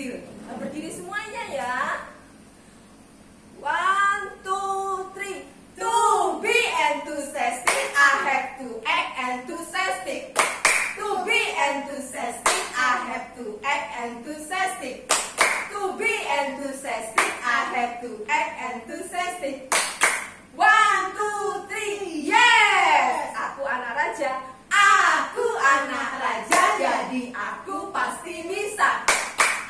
berdiri. Berdiri semuanya ya. 1, 2, 3. To be enthusiastic, I have to act enthusiastic. To be enthusiastic, I have to act enthusiastic. To be enthusiastic, I have to act enthusiastic. 1, 2, 3, yes! Aku anak raja. Aku anak raja, jadi aku pasti bisa.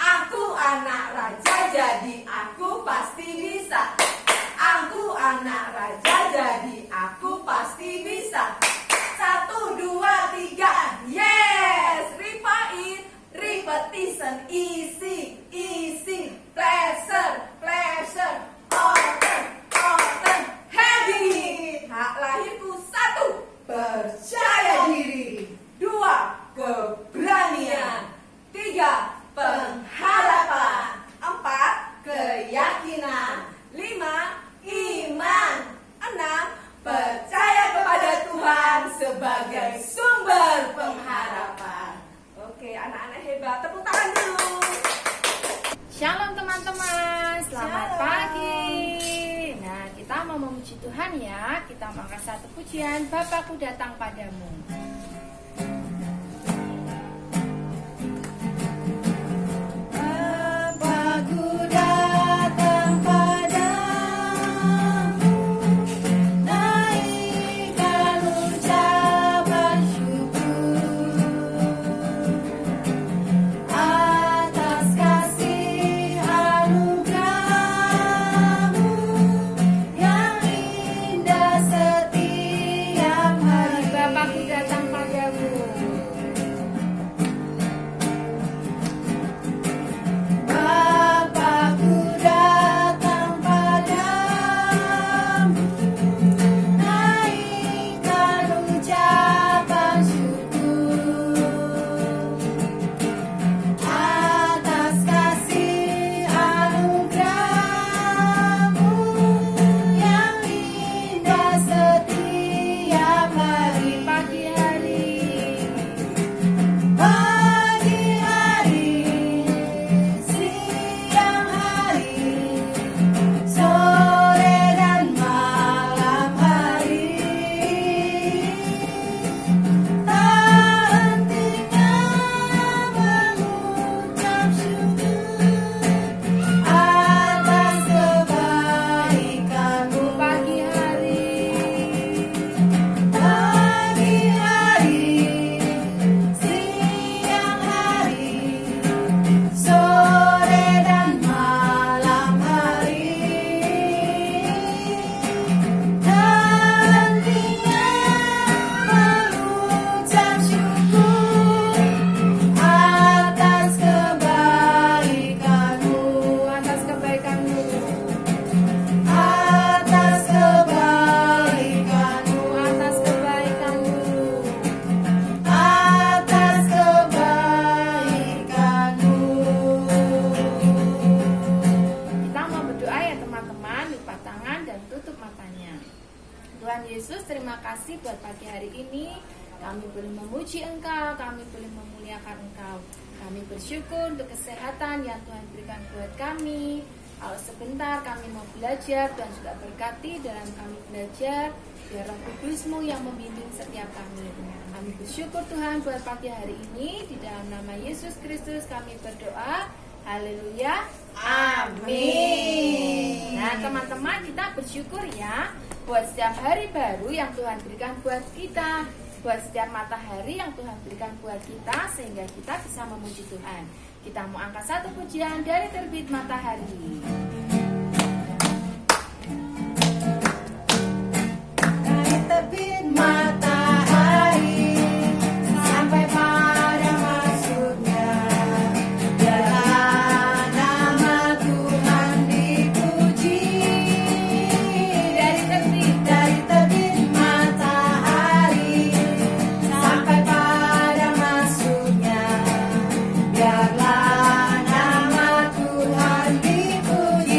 Aku anak raja, jadi aku pasti bisa. Aku anak raja, jadi aku pasti bisa. 1, 2, 3, yes! Repeat, repetition, easy, easy, pleasure, pleasure, often, often, heavy. Hak lahirku 1, percaya diri. 2, keberanian. 3, pengharapan. 4, keyakinan. 5, iman. 6, percaya kepada Tuhan sebagai sumber pengharapan. Oke, anak-anak hebat, tepuk tangan dulu. Shalom teman-teman, selamat pagi. Nah, kita mau memuji Tuhan ya. Kita mau angkat satu pujian, Bapakku datang padamu. Bapakku datang padamu, naikkan ucapan syukur atas kasih anugerah-Mu yang indah setiap hari. Bapakku datang padamu. Bapakku datang padamu, naikkan ucapan syukur atas kasih anugerah-Mu yang indah setiap hari. Pagi hari, Pagi hari, siang hari, sore dan malam hari, tak hentinya mengucap syukur atas kebaikan-Mu. pagi hari, Pagi hari, siang hari, sore dan malam hari, hentinya mengucap syukur atas kebaikan-Mu, atas kebaikan-Mu, atas kebaikan-Mu, atas kebaikan-Mu. atas kebaikan-Mu. Kita mau berdoa ya teman-teman, lipat tangan dan tutup matanya. Tuhan Yesus, terima kasih buat pagi hari ini. Kami boleh memuji Engkau, kami boleh memuliakan Engkau. Kami bersyukur untuk kesehatan yang Tuhan berikan buat kami. Kalau sebentar kami mau belajar, Tuhan juga berkati dalam kami belajar. Biar Roh Kudus-Mu yang membimbing setiap kami. Kami bersyukur Tuhan buat pagi hari ini. Di dalam nama Yesus Kristus kami berdoa. Haleluya. Amin. Nah teman-teman, kita bersyukur ya buat setiap hari baru yang Tuhan berikan buat kita, buat setiap matahari yang Tuhan berikan buat kita, sehingga kita bisa memuji Tuhan. Kita mau angkat satu pujian dari terbit matahari. Dari terbit matahari sampai pada maksudnya, biarlah nama Tuhan dipuji. Dari terbit matahari sampai pada maksudnya, biarlah nama Tuhan dipuji.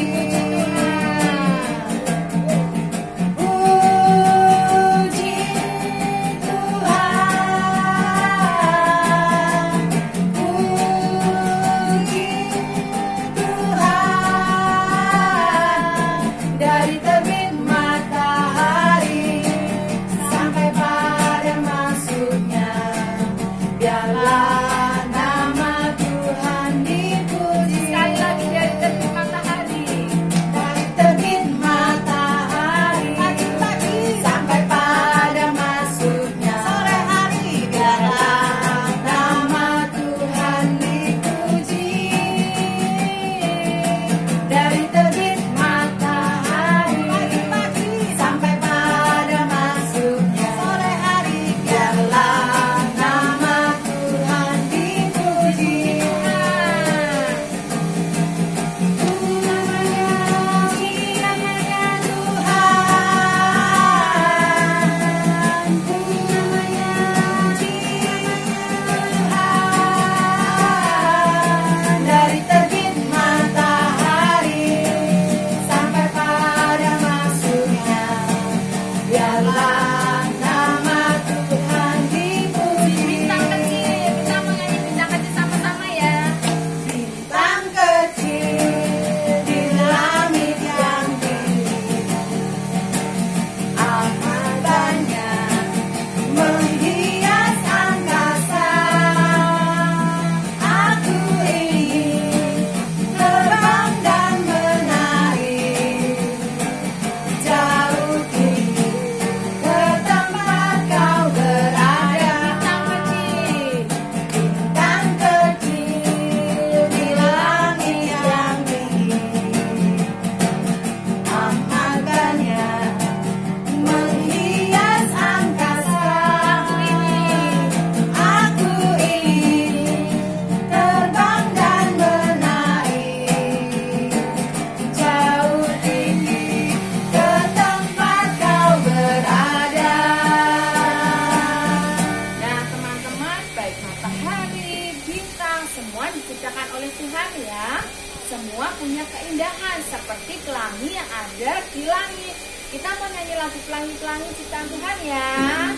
semua punya keindahan seperti pelangi yang ada di langit. Kita mau nyanyi lagu Pelangi-Pelangi Ciptaan Tuhan ya.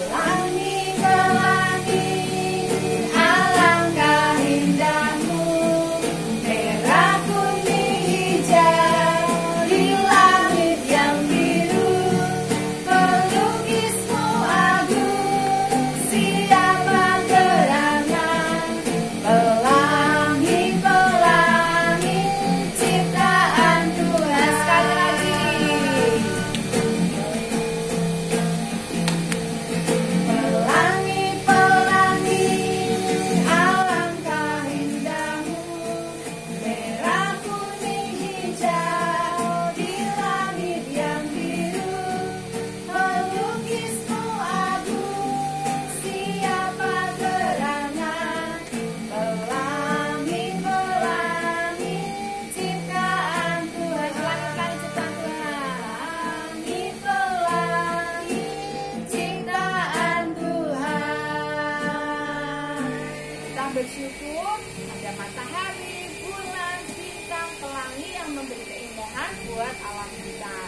Pelangi-pelangi, alangkah indahmu, merah, kuning, hijau, di langit yang biru. Pelukismu agung, siapa gerangan, pelangi-pelangi ciptaan Tuhan. Sekali lagi. Pelangi-pelangi, alangkah indahmu, merah, kuning, hijau, di langit yang biru. Pelukismu agung, siapa gerangan, pelangi-pelangi ciptaan Tuhan. Pelangi-pelangi Ciptaan Tuhan. Pelangi-pelangi ciptaan Tuhan. Kita bersyukur ada matahari, bulan, bintang, pelangi yang memberi keindahan buat alam kita.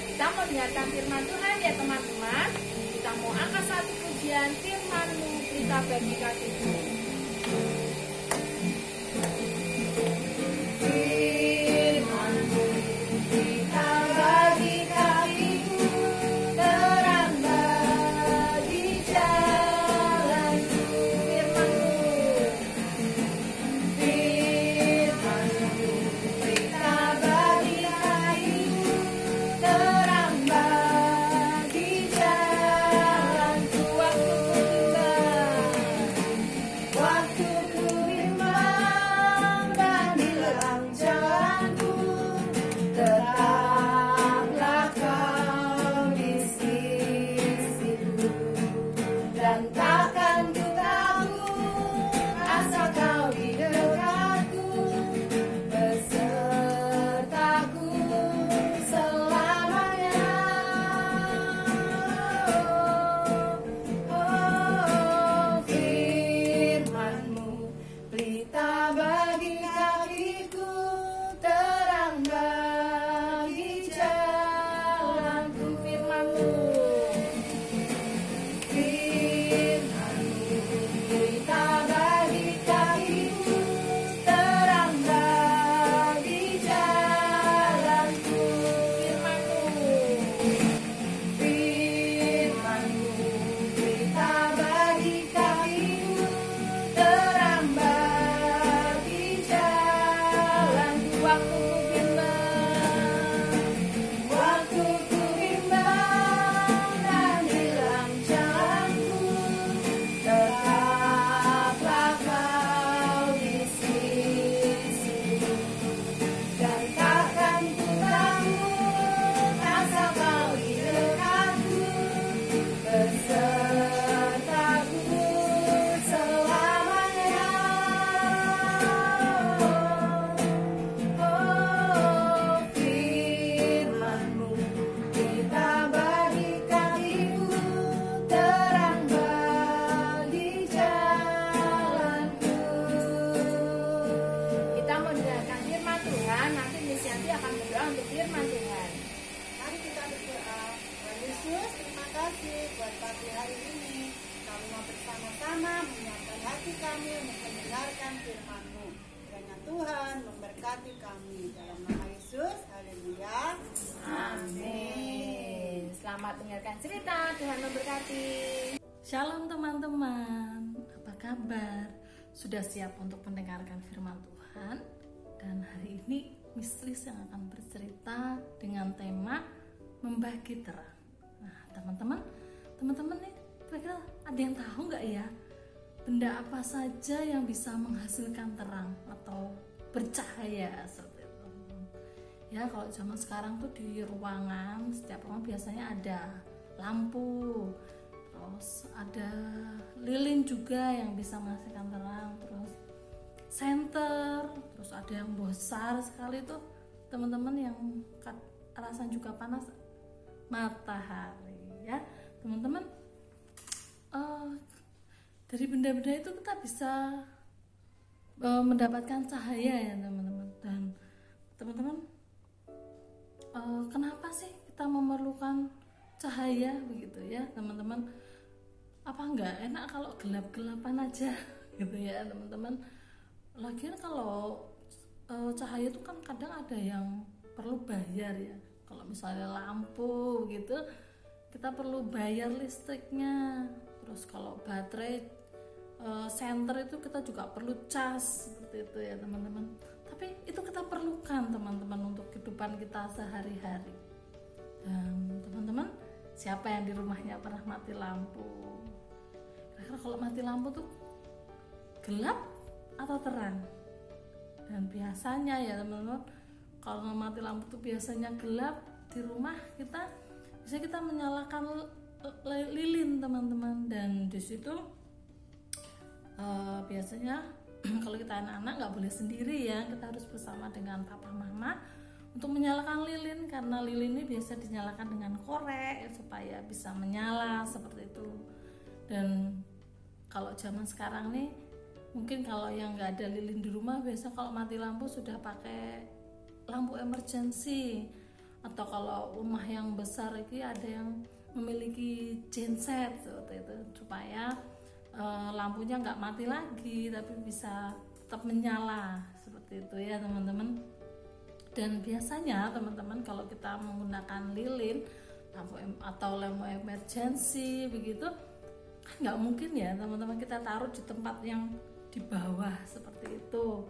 Kita mau dengarkan firman Tuhan ya teman-teman. Kita mau angkat satu pujian firman-Mu, berita bagi kakiku. Firman-Mu kita bagi kakiku, terang bagi jalanku. Firman-Mu kita bagi kakiku, terang bagi jalanku. Waktu ku bimbang dan hilang jalanku, tetaplah Kau di sisiku, dan takkan ku takut asal Kau di dekatku, besertaku selamanya. Oh, firman-Mu pelita bagi kakiku, terang bagi jalanku. Firman-Mu. Firman-Mu pelita bagi kakiku, terang bagi jalanku. Firman-Mu pelita bagi kakiku, terang bagi jalanku. Waktu ku bimbang dan hilang jalanku, tetaplah Kau di sisiku, dan takkan ku takut asal Kau di dekatku, besertaku selamanya. Oh, firman-Mu kita bagi kakiku, terang bagi jalanku. Kita mau dengarkan firman Tuhan. Nanti Miss Yanti akan berdoa untuk firman Tuhan. Mari kita berdoa. Tuhan Yesus, terima kasih buat pagi hari ini. Kami mau bersama-sama menyiapkan hati kami untuk mendengarkan firman-Mu. Kiranya Tuhan memberkati kami. Dalam nama Yesus, haleluya. Amin. Selamat mendengarkan cerita. Tuhan memberkati. Shalom teman-teman, apa kabar? Sudah siap untuk mendengarkan firman Tuhan? Dan hari ini Miss Lis yang akan bercerita dengan tema membagi terang. Nah teman-teman nih kira-kira ada yang tahu nggak ya benda apa saja yang bisa menghasilkan terang atau bercahaya seperti itu? Ya kalau zaman sekarang tuh di ruangan, setiap ruangan biasanya ada lampu, terus ada lilin juga yang bisa menghasilkan terang, terus senter, terus ada yang besar sekali tuh teman-teman yang rasanya juga panas, matahari ya teman-teman. dari benda-benda itu kita bisa mendapatkan cahaya ya teman-teman. Dan teman-teman, kenapa sih kita memerlukan cahaya begitu ya teman-teman? Apa enggak enak kalau gelap-gelapan aja gitu ya teman-teman? Lagian kalau cahaya itu kan kadang ada yang perlu bayar ya. Kalau misalnya lampu gitu, kita perlu bayar listriknya. Terus kalau baterai senter itu kita juga perlu cas seperti itu ya teman-teman. Tapi itu kita perlukan teman-teman untuk kehidupan kita sehari-hari. Dan teman-teman, siapa yang di rumahnya pernah mati lampu? Kira-kira kalau mati lampu tuh gelap atau terang? Dan biasanya ya teman-teman, kalau mati lampu tuh biasanya gelap di rumah kita. Bisa kita menyalakan lilin teman-teman, dan di situ biasanya kalau kita anak-anak nggak boleh sendiri ya, kita harus bersama dengan papa mama untuk menyalakan lilin, karena lilin ini biasa dinyalakan dengan korek supaya bisa menyala seperti itu. Dan kalau zaman sekarang nih, mungkin kalau yang nggak ada lilin di rumah, biasa kalau mati lampu sudah pakai lampu emergency, atau kalau rumah yang besar ini ada yang memiliki genset seperti itu supaya lampunya nggak mati lagi tapi bisa tetap menyala seperti itu ya teman-teman. Dan biasanya teman-teman kalau kita menggunakan lilin atau lampu emergency begitu, kan nggak mungkin ya teman-teman kita taruh di tempat yang di bawah seperti itu.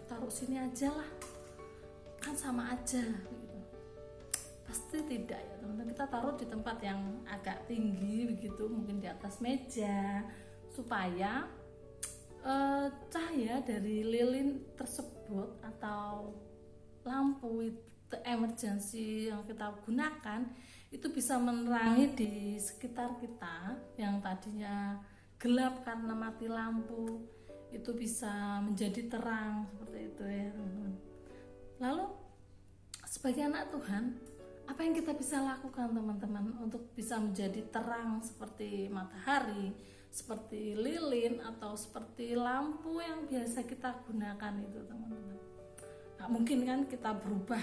Taruh sini aja lah, kan sama aja begitu. Pasti tidak ya teman-teman, kita taruh di tempat yang agak tinggi begitu, mungkin di atas meja, supaya cahaya dari lilin tersebut atau lampu emergency yang kita gunakan itu bisa menerangi di sekitar kita yang tadinya gelap karena mati lampu, itu bisa menjadi terang seperti itu ya teman-teman. Lalu sebagai anak Tuhan, apa yang kita bisa lakukan teman-teman untuk bisa menjadi terang seperti matahari, seperti lilin, atau seperti lampu yang biasa kita gunakan itu teman-teman? Nah, mungkin kan kita berubah,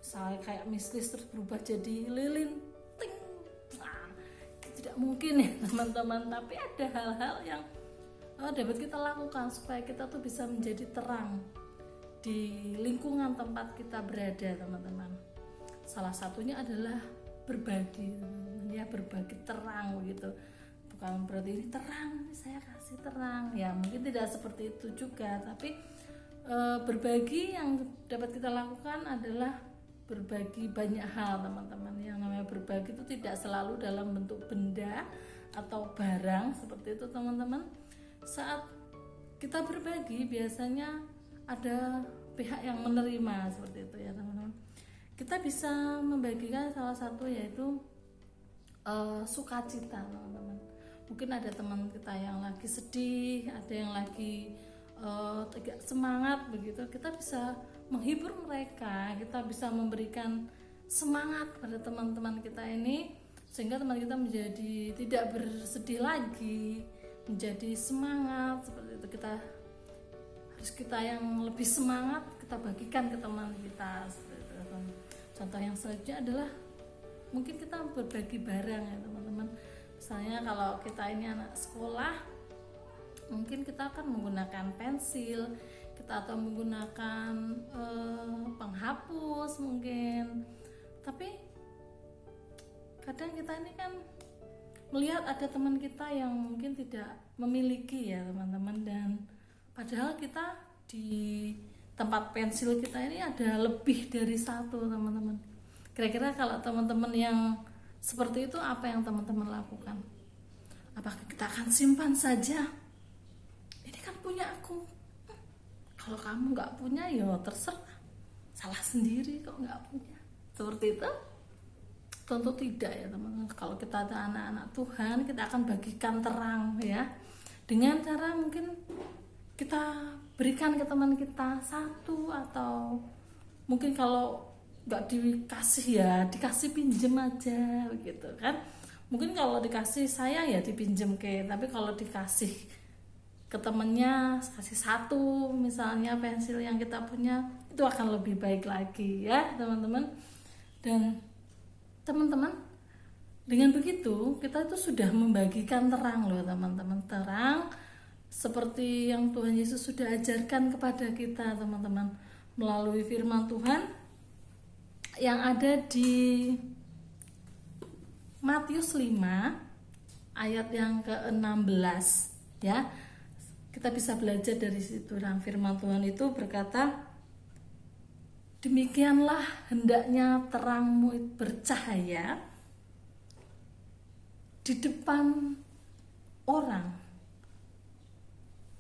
misalnya kayak mistis terus berubah jadi lilin, ting. Nah, tidak mungkin ya teman-teman. Tapi ada hal-hal yang dapat kita lakukan supaya kita tuh bisa menjadi terang di lingkungan tempat kita berada teman-teman. Salah satunya adalah berbagi, ya berbagi terang begitu. Bukan berarti ini terang, saya kasih terang. Ya mungkin tidak seperti itu juga, tapi berbagi yang dapat kita lakukan adalah berbagi banyak hal teman-teman. Yang namanya berbagi itu tidak selalu dalam bentuk benda atau barang seperti itu teman-teman. Saat kita berbagi biasanya ada pihak yang menerima seperti itu ya teman-teman. Kita bisa membagikan salah satu yaitu sukacita teman-teman. Mungkin ada teman kita yang lagi sedih, ada yang lagi tidak semangat begitu. Kita bisa menghibur mereka, kita bisa memberikan semangat pada teman-teman kita ini sehingga teman kita menjadi tidak bersedih lagi, menjadi semangat seperti itu. Kita yang lebih semangat kita bagikan ke teman kita seperti itu. Contoh yang selanjutnya adalah mungkin kita berbagi barang ya teman-teman. Misalnya kalau kita ini anak sekolah, mungkin kita akan menggunakan pensil, kita atau menggunakan penghapus mungkin. Tapi kadang kita ini kan melihat ada teman kita yang mungkin tidak memiliki ya teman-teman, dan padahal kita di tempat pensil kita ini ada lebih dari satu teman-teman. Kira-kira kalau teman-teman yang seperti itu, apa yang teman-teman lakukan? Apakah kita akan simpan saja? Ini kan punya aku. Kalau kamu nggak punya ya terserah, salah sendiri kok nggak punya. Seperti itu? Tentu tidak ya teman-teman. Kalau kita ada anak-anak Tuhan, kita akan bagikan terang ya, dengan cara mungkin kita berikan ke teman kita satu, atau mungkin kalau nggak dikasih ya dikasih pinjem aja begitu kan. mungkin kalau dikasih saya ya dipinjem ke, tapi kalau dikasih ke temennya kasih satu misalnya pensil yang kita punya, itu akan lebih baik lagi ya teman-teman. Dan teman-teman, dengan begitu kita itu sudah membagikan terang loh teman-teman, terang seperti yang Tuhan Yesus sudah ajarkan kepada kita teman-teman, melalui firman Tuhan yang ada di Matius 5 ayat yang ke-16 ya. Kita bisa belajar dari situ. Dan firman Tuhan itu berkata, demikianlah hendaknya terangmu bercahaya di depan orang,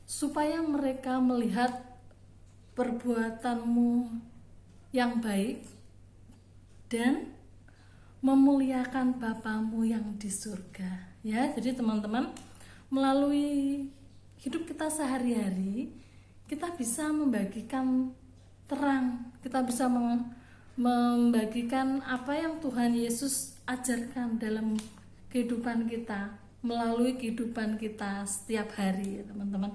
supaya mereka melihat perbuatanmu yang baik dan memuliakan Bapamu yang di surga. Ya, jadi teman-teman, melalui hidup kita sehari-hari, kita bisa membagikan terang, kita bisa membagikan apa yang Tuhan Yesus ajarkan dalam kehidupan kita, melalui kehidupan kita setiap hari ya teman-teman.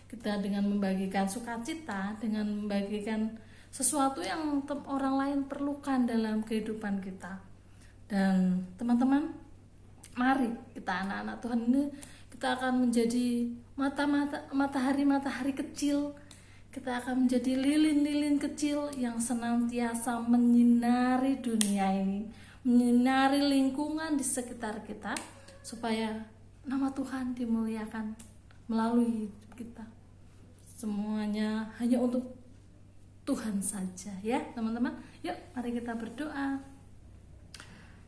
Kita dengan membagikan sukacita, dengan membagikan sesuatu yang orang lain perlukan dalam kehidupan kita. Dan teman-teman, mari kita anak-anak Tuhan ini, kita akan menjadi matahari kecil. Kita akan menjadi lilin-lilin kecil yang senantiasa menyinari dunia ini, menyinari lingkungan di sekitar kita, supaya nama Tuhan dimuliakan melalui hidup kita. Semuanya hanya untuk Tuhan saja ya teman-teman. Yuk mari kita berdoa.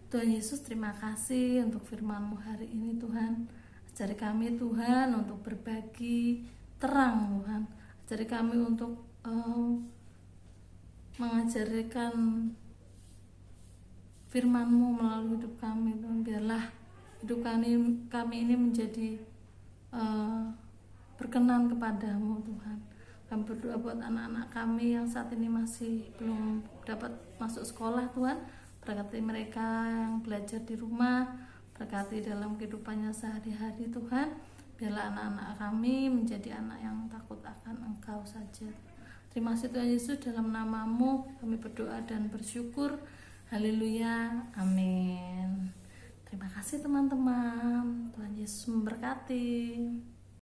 Tuhan Yesus, terima kasih untuk firman-Mu hari ini Tuhan. Ajari kami Tuhan untuk berbagi terang Tuhan. Ajari kami untuk mengajarkan firman-Mu melalui hidup kami Tuhan. Biarlah hidup kami ini menjadi berkenan kepadamu Tuhan. Kami berdoa buat anak-anak kami yang saat ini masih belum dapat masuk sekolah Tuhan. Berkati mereka yang belajar di rumah, berkati dalam kehidupannya sehari-hari Tuhan. Biarlah anak-anak kami menjadi anak yang takut akan Engkau saja. Terima kasih Tuhan Yesus, dalam nama-Mu kami berdoa dan bersyukur. Haleluya, amin. Terima kasih teman-teman. Tuhan Yesus memberkati.